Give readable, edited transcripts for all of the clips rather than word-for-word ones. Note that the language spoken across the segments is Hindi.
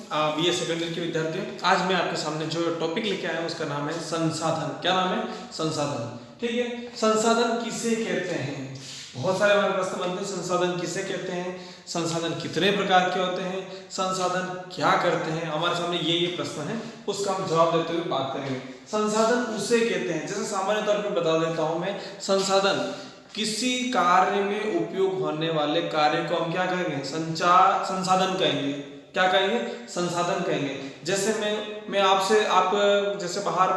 बीए सेकेंड ईयर के विद्यार्थियों, आज मैं आपके सामने जो टॉपिक लेके आया हूँ उसका नाम है संसाधन। क्या नाम है? संसाधन। ठीक है, संसाधन किसे कहते हैं? बहुत सारे हमारे प्रश्न बनते हैं। संसाधन किसे कहते हैं? संसाधन कितने प्रकार के होते हैं? संसाधन क्या करते हैं? हमारे सामने ये प्रश्न है, उसका हम जवाब देते हुए बात करेंगे। संसाधन उसे कहते हैं, जैसे सामान्य तौर पर बता देता हूं मैं, संसाधन किसी कार्य में उपयोग होने वाले कार्य को हम क्या कहेंगे? संसाधन कहेंगे। क्या कहेंगे? संसाधन कहेंगे। जैसे मैं आपसे, आप जैसे बाहर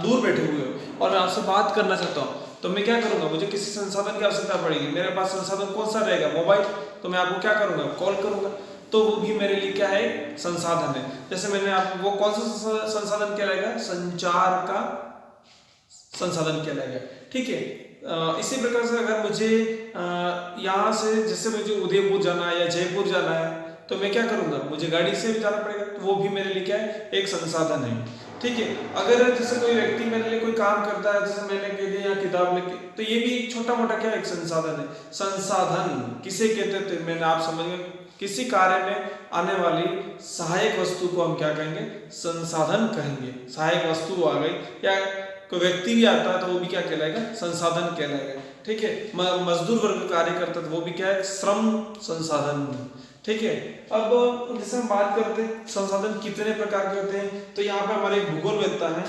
दूर बैठे हुए हो और मैं आपसे बात करना चाहता हूँ, तो मैं क्या करूंगा? मुझे किसी संसाधन की आवश्यकता पड़ेगी। मेरे पास संसाधन कौन सा रहेगा? मोबाइल। तो मैं आपको क्या करूंगा? कॉल करूंगा। तो वो भी मेरे लिए क्या है? संसाधन है। जैसे मैंने आपको, वो कौन सा संसाधन कहलाएगा? संचार का संसाधन कहलाएगा। ठीक है, इसी प्रकार से अगर मुझे यहाँ से, जैसे मुझे उदयपुर जाना है या जयपुर जाना है, तो मैं क्या करूंगा? मुझे गाड़ी से भी जाना पड़ेगा, तो वो भी मेरे लिए क्या है? एक संसाधन है। ठीक है, अगर जैसे कोई व्यक्ति मेरे लिए कोई काम करता है, जैसे मैंने कह दिया किताब लिख, तो ये भी छोटा मोटा क्या एक संसाधन है। संसाधन किसे कहते थे? मैंने आप समझ गए, किसी कार्य में आने वाली सहायक वस्तु को हम क्या कहेंगे? संसाधन कहेंगे। सहायक वस्तु आ गई, या कोई व्यक्ति भी आता है तो वो भी क्या कहलाएगा? संसाधन कहलाएगा। ठीक है, मजदूर वर्ग कार्य करता है तो वो भी क्या है? श्रम संसाधन। ठीक है, अब जैसे हम बात करते हैं संसाधन कितने प्रकार के होते हैं, तो यहाँ पे हमारे भूगोलवेत्ता हैं,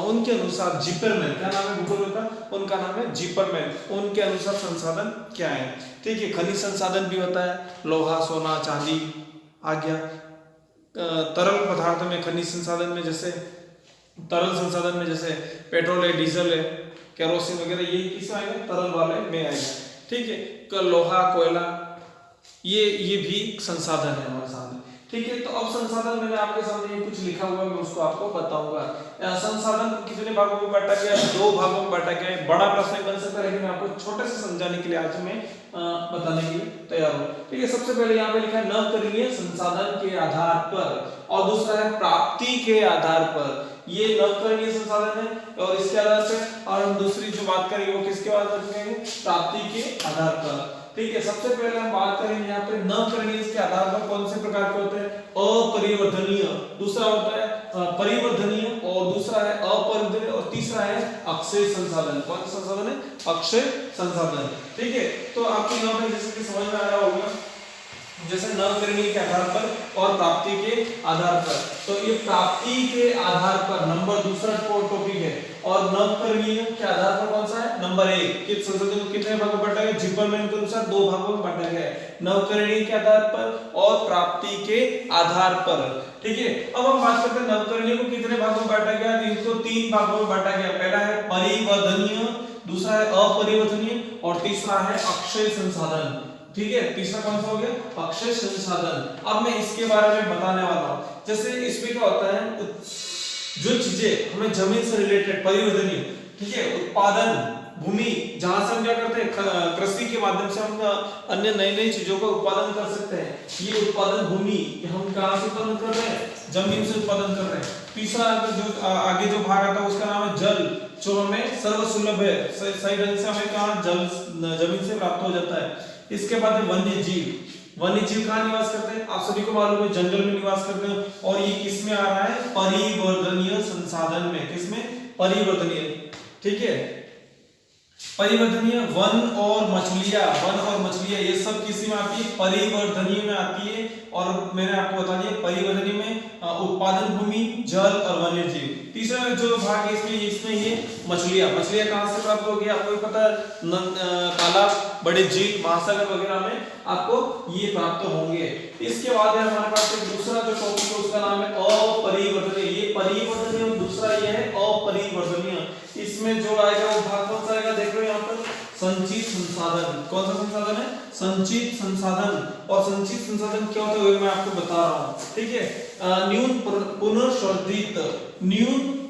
उनके अनुसार जिपरमैन, क्या नाम है भूगोलवेत्ता? उनका नाम है जिपरमैन। उनके अनुसार संसाधन क्या है? ठीक है, खनिज संसाधन भी होता है, लोहा, सोना, चांदी आ गया। तरल पदार्थ में, खनिज संसाधन में, जैसे तरल संसाधन में जैसे पेट्रोल है, डीजल है, केरोसिन वगैरह, ये किस आएगा? तरल वाले में आएगा। ठीक है, लोहा, कोयला, ये भी संसाधन है हमारे सामने। ठीक है, तो अब संसाधन मैंने आपके सामने कुछ लिखा हुआ है, मैं उसको आपको बताऊंगा। संसाधन कितने भागों में बांटा गया है? 2 भागों में बांटा गया है। बड़ा प्रश्न बन सकता है, लेकिन मैं आपको छोटे से समझाने के लिए आज मैं बताने के लिए तैयार हूं। ठीक है, सबसे पहले यहाँ पे लिखा है नवकरणीय संसाधन के आधार पर, और दूसरा है प्राप्ति के आधार पर। ये नवकरणीय संसाधन है और इसके आधार से, और हम दूसरी जो बात करेंगे वो किसके आधार पर करेंगे? प्राप्ति के आधार पर। ठीक है, सबसे पहले हम बात करेंगे यहाँ पे नवकरणीय के आधार पर कौन से प्रकार के होते हैं? अपरिवर्तनीय, दूसरा होता है परिवर्तनीय, और दूसरा है अपरिवर्तनीय, और तीसरा है अक्षय संसाधन। कौन सा संसाधन है? अक्षय संसाधन। ठीक है, तो आपको यहाँ पे जैसे कि समझ में आ रहा होगा, जैसे नवकरणीय के आधार पर और प्राप्ति के आधार पर, तो ये प्राप्ति के आधार पर नंबर दूसरा टॉपिक है, और नवकरणीय के आधार पर कौन सा है? नंबर 1। किस संसाधन को कितने भागों में बांटा गया? जिपरमैन के अनुसार 2 भागों में बांटा गया है, नवकरणीय के आधार पर और प्राप्ति के आधार पर। ठीक है, अब हम बात करते हैं नवकरणीय को कितने भागों में बांटा गया? इनको 3 भागों में बांटा गया। पहला है परिवर्धनीय, दूसरा है अपरिवर्तनीय, और तीसरा है अक्षय संसाधन। ठीक है, तीसरा कौन सा हो गया? अक्षय संसाधन। अब मैं इसके बारे में बताने वाला हूं। जैसे इसमें क्या होता है, जो चीजें हमें जमीन से रिलेटेड, परिवर्तनीय, ठीक है, उत्पादन, भूमि, जहां से हम क्या करते हैं? कृषि के माध्यम से हम अन्य नई चीजों का उत्पादन कर सकते हैं। ये उत्पादन भूमि हम कहां से उत्पादन कर रहे हैं? जमीन से उत्पादन कर रहे हैं। तीसरा जो आगे जो भाग आता है उसका नाम है जल, जो हमें सर्वसुलभ है, सही ढंग से हमें कहां जल जमीन से प्राप्त हो जाता है। इसके बाद है वन्य जीव। वन्य जीव कहाँ निवास करते हैं? आप सभी को मालूम है, जंगल में निवास करते हैं, और ये किसमें आ रहा है? परिवर्तनीय संसाधन में। किसमें? परिवर्तनीय। ठीक है, परिवर्तनीय। वन और मछलियां, ये सब किसी में आती है? परिवर्तनीय में आती है। और मैंने आपको बता दिया परिवर्तनीय में उत्पादन भूमि, जल और वन्य जीव। तीसरा जो भाग है इसमें ये मछलियां कहां से प्राप्त होगी? आपको पता है, तालाब, बड़े झील, महासागर वगैरह में आपको ये प्राप्त होंगे। इसके बाद है हमारे पास एक दूसरा जो टॉपिक है उसका नाम है अपरिवर्तनीय। ये परिवर्तनीय और दूसरा ये है अपरिवर्तनीय। इसमें जो आएगा वो भाग कौन सा आएगा? देख लो यहाँ पर, संचित संसाधन। कौन सा संसाधन है? संचित संसाधन। और संचित संसाधन क्या होता है मैं आपको बता रहा हूँ। ठीक है, न्यून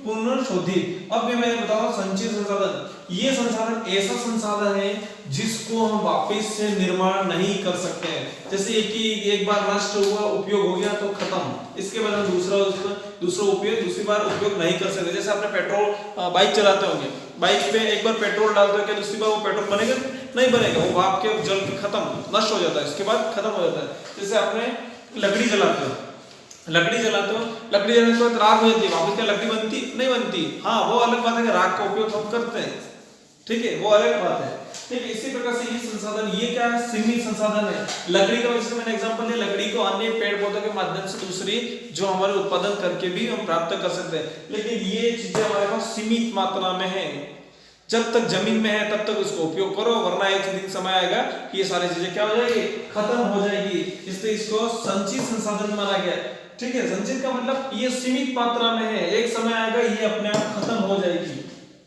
पुनर्शोधित। अब मैं बता रहा हूँ संचित संसाधन, ये संसाधन ऐसा संसाधन है जिसको हम वापस से निर्माण नहीं कर सकते हैं। जैसे एक बार नष्ट हुआ, उपयोग हो गया तो खत्म, इसके बाद हम दूसरा उपयोग दूसरी बार उपयोग नहीं कर सकते। जैसे आपने पेट्रोल बाइक चलाते होंगे, बाइक पे एक बार पेट्रोल डालते हो, क्या दूसरी बार वो पेट्रोल बनेगा? नहीं बनेगा, वो भाप के जल के खत्म, नष्ट हो जाता है, इसके बाद खत्म हो जाता है। जैसे आपने लकड़ी जलाते हो, लकड़ी जलाते हो, लकड़ी जलाने के बाद राख हो जाती है, वापस क्या लकड़ी बनती नहीं बनती? हाँ, वो अलग बात है कि राख का उपयोग हम करते हैं, ठीक है, वो अलग बात है। ठीक है, इसी प्रकार से ये संसाधन, ये क्या है? सीमित संसाधन है। लकड़ी का वैसे मैंने एग्जांपल दिया, लकड़ी को अन्य पेड़ पौधों के माध्यम से दूसरी जो हमारे उत्पादन करके भी हम प्राप्त कर सकते हैं, लेकिन ये चीजें हमारे पास सीमित मात्रा में है। जब तक जमीन में है तब तक उसको उपयोग करो, वरना एक दिन समय आएगा कि ये सारी चीजें क्या हो जाएगी? खत्म हो जाएगी। इसलिए इसको संचित संसाधन माना गया। ठीक है, संचित का मतलब ये सीमित मात्रा में है, एक समय आएगा ये अपने आप खत्म हो जाएगी।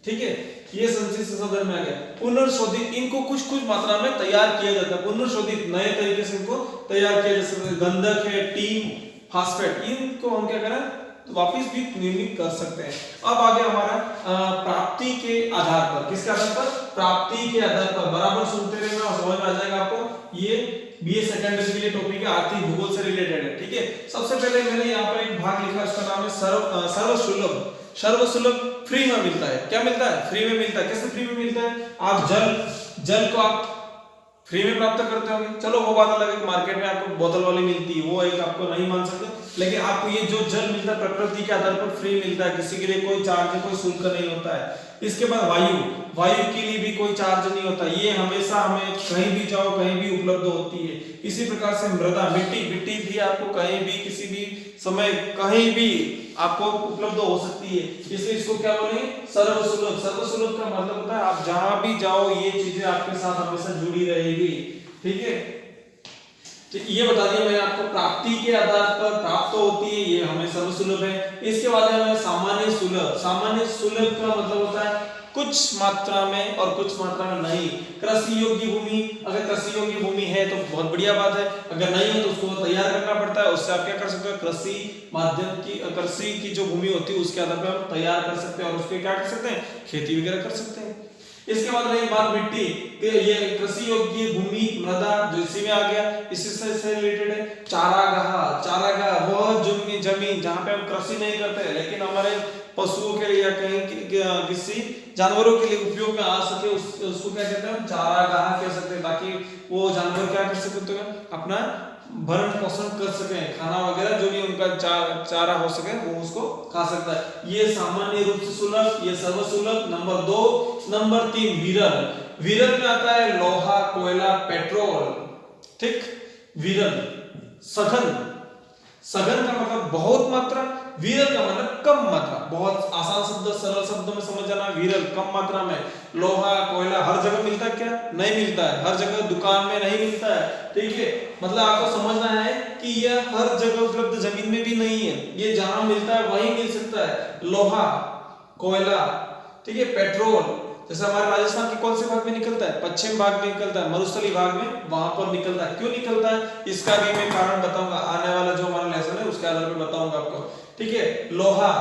ठीक है, ये संचित संसाधन में आ गया। पुनर्शोधित, इनको कुछ कुछ मात्रा में तैयार किया जाता है, पुनर्शोधित नए तरीके से इनको तैयार किया जा सकता है। गंधक है, टीन, फास्फेट, इनको हम क्या करें तो वापिस भी निर्मित कर सकते हैं। अब आगे हमारा प्राप्ति के आधार पर, किसके आधार पर? प्राप्ति के आधार पर। बराबर सुनते रहना और समझ में आ जाएगा आपको। ये बीए सेकेंडरी के लिए टॉपिक है, आर्थिक भूगोल से रिलेटेड है। ठीक है, सबसे पहले मैंने यहाँ पर एक भाग लिखा, उसका नाम है सर्वसुलभ। सर्वसुलभ फ्री में मिलता है। क्या मिलता है? फ्री में मिलता है। कैसे फ्री में मिलता है? आप जल को आप फ्री में प्राप्त करते होंगे, चलो वो बात अलग है, मार्केट में आपको बोतल वाली मिलती है, वो एक आपको नहीं मान सकते, लेकिन आपको ये जो जल मिलता है प्रकृति के आधार पर फ्री मिलता है, किसी के लिए कोई चार्ज, कोई शुल्क नहीं होता है। इसके बाद वायु के लिए भी कोई चार्ज नहीं होता, ये हमेशा हमें कहीं भी जाओ कहीं भी उपलब्ध होती है। इसी प्रकार से मृदा, मिट्टी भी आपको कहीं भी किसी भी समय कहीं भी आपको उपलब्ध हो सकती है, इसलिए इसको क्या बोलेंगे? सर्वसुलभ। सर्वसुलभ का मतलब होता है आप जहां भी जाओ ये चीजें आपके साथ हमेशा जुड़ी रहेगी। ठीक है, तो ये बता दिया मैंने आपको, प्राप्ति के आधार पर प्राप्त होती है, ये हमें सर्वसुलभ है। इसके बाद हमें सामान्य सुलभ। सामान्य सुलभ का मतलब होता है कुछ मात्रा में और कुछ मात्रा में नहीं। कृषि योग्य भूमि, अगर कृषि योग्य भूमि है तो बहुत बढ़िया बात है, अगर नहीं है तो उसको तैयार करना पड़ता है, उससे आप क्या कर सकते हो? कृषि माध्यम की, कृषि की जो भूमि होती है उसके आधार पर हम तैयार कर सकते हैं और उसके क्या कर सकते हैं? खेती वगैरह कर सकते हैं। इसके बाद रही बात मिट्टी, ये कृषि योग्य भूमि, मृदा जो इसी में आ गया, इसी से रिलेटेड है। चारागाह वह जमीन जहां पे हम कृषि नहीं करते लेकिन हमारे पशुओं के लिए या कहीं किसी जानवरों के लिए उपयोग में आ सके, उसको क्या कहते हैं? चारागाह कह सकते हैं, ताकि वो जानवर क्या कर सकते हैं? अपना भरण पोषण कर सके, खाना वगैरह जो भी उनका चारा हो सके वो उसको खा सकता है। ये सामान्य रूप से सुलभ, ये सर्वसुलभ। नंबर 2। नंबर 3 विरल। विरल में आता है लोहा, कोयला, पेट्रोल। ठीक, विरल। सघन, सघन का मतलब बहुत मात्रा, विरल का मतलब कम मात्रा। बहुत आसान शब्द, सरल शब्दों में समझ जाना। विरल कम मात्रा में। लोहा, कोयला हर जगह मिलता है क्या? नहीं मिलता है, हर जगह दुकान में नहीं मिलता है। ठीक है, मतलब आपको समझना है कि यह हर जगह उपलब्ध जमीन में भी नहीं है, ये जहां मिलता है वहीं मिल सकता है। लोहा, कोयला, ठीक है, पेट्रोल जैसे हमारे राजस्थान के कौन से भाग में निकलता है? पश्चिम भाग में निकलता है, मरुस्थलीय भाग में, वहां पर निकलता है। क्यों निकलता है इसका भी मैं कारण बताऊंगा, आने वाला जो हमारा लेसन है उसके आधार पर बताऊंगा आपको। ठीक है, लोहा,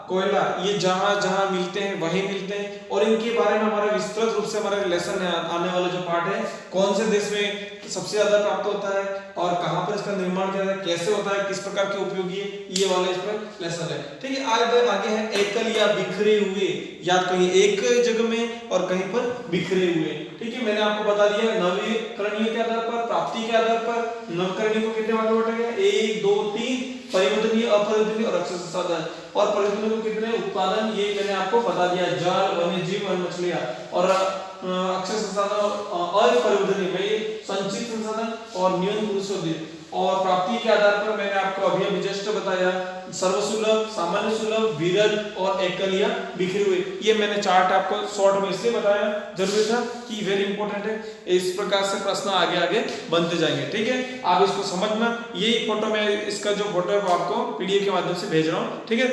कोयला ये जहां जहां मिलते हैं वहीं मिलते हैं, और इनके बारे में हमारा विस्तृत रूप से हमारा लेसन है, आने वाला जो पार्ट है, कौन से देश में सबसे ज्यादा प्राप्त होता है और कहां पर इसका निर्माण किया जाता है, कैसे होता है, किस प्रकार के उपयोगी है, ये वाला इस पर लेसन है। ठीक है, आगे है एकल या बिखरे हुए, या कहीं एक जगह में और कहीं पर बिखरे हुए। ठीक है, मैंने आपको बता दिया नवीकरणीय के आधार पर, प्राप्ति के आधार पर नवीकरणीय को कितने भाग में बांटा गया? 1 2 3 परिवर्तनीय, अपरिवर्तनीय और अक्षय संसाधन। और परिवर्तनीय को कितने? उत्पादन, ये मैंने आपको बता दिया, जल, वन्यजीव और मछलियां। और अक्षय संसाधन और अपरिवर्तनीय में संचित संसाधन और न्यून पुरुषोदित। और प्राप्ति के आधार पर मैंने आपको अभी जस्ट बताया, सर्वसुलभ, सामान्य सुलभ, विरल और एकल या बिखरे हुए। ये मैंने चार्ट आपको शॉर्ट में इसलिए बताया, जरूरी था कि वेरी इंपॉर्टेंट है, इस प्रकार से प्रश्न आगे आगे बनते जाएंगे। ठीक है, आप इसको समझना। यही फोटो में, इसका जो फोटो है वो आपको पीडीएफ के माध्यम से भेज रहा हूँ। ठीक है।